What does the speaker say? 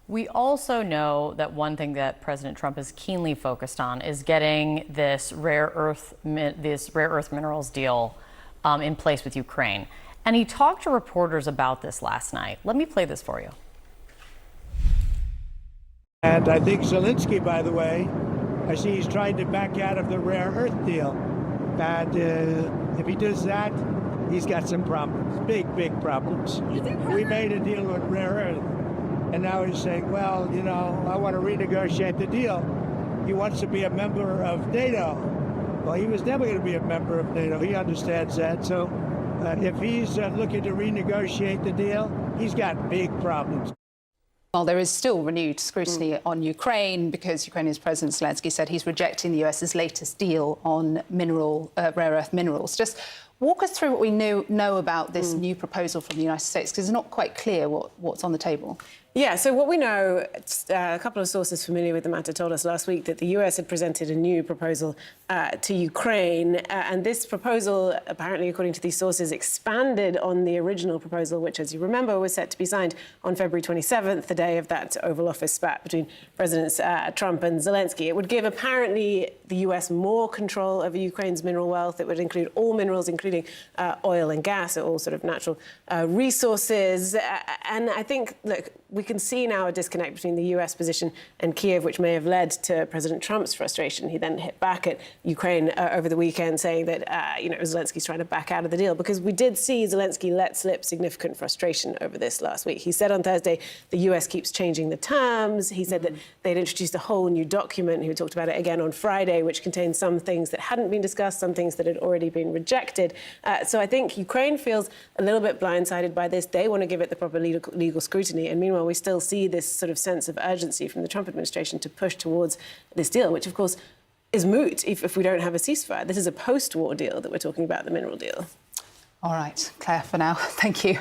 We also know that one thing that President Trump is keenly focused on is getting this rare earth minerals deal in place with Ukraine. And he talked to reporters about this last night. Let me play this for you. And I think Zelenski, by the way, I see he's trying to back out of the rare earth deal. And if he does that, he's got some problems, big problems. We made a deal with rare earth. And now he's saying, well, you know, I want to renegotiate the deal. He wants to be a member of NATO. Well, he was never going to be a member of NATO. He understands that. So if he's looking to renegotiate the deal, he's got big problems. Well, there is still renewed scrutiny on Ukraine because Ukraine's President Zelensky said he's rejecting the US's latest deal on rare earth minerals. Just walk us through what we know about this new proposal from the United States, because it's not quite clear what's on the table. Yeah, so what we know, a couple of sources familiar with the matter told us last week that the US had presented a new proposal to Ukraine. And this proposal, apparently, according to these sources, expanded on the original proposal, which, as you remember, was set to be signed on February 27th, the day of that Oval Office spat between Presidents Trump and Zelensky. It would give, apparently, the US more control over Ukraine's mineral wealth. It would include all minerals, including oil and gas, all sort of natural resources. And I think, look, we can see now a disconnect between the US position and Kiev, which may have led to President Trump's frustration. He then hit back at Ukraine over the weekend, saying that, Zelensky's trying to back out of the deal, because we did see Zelensky let slip significant frustration over this last week. He said on Thursday the US keeps changing the terms. He said that they'd introduced a whole new document. He talked about it again on Friday, which contained some things that hadn't been discussed, some things that had already been rejected. So I think Ukraine feels a little bit blindsided by this. They want to give it the proper legal scrutiny. And meanwhile, we still see this sort of sense of urgency from the Trump administration to push towards this deal, which, of course, is moot if we don't have a ceasefire. This is a post-war deal that we're talking about, the mineral deal. All right, Claire, for now, thank you.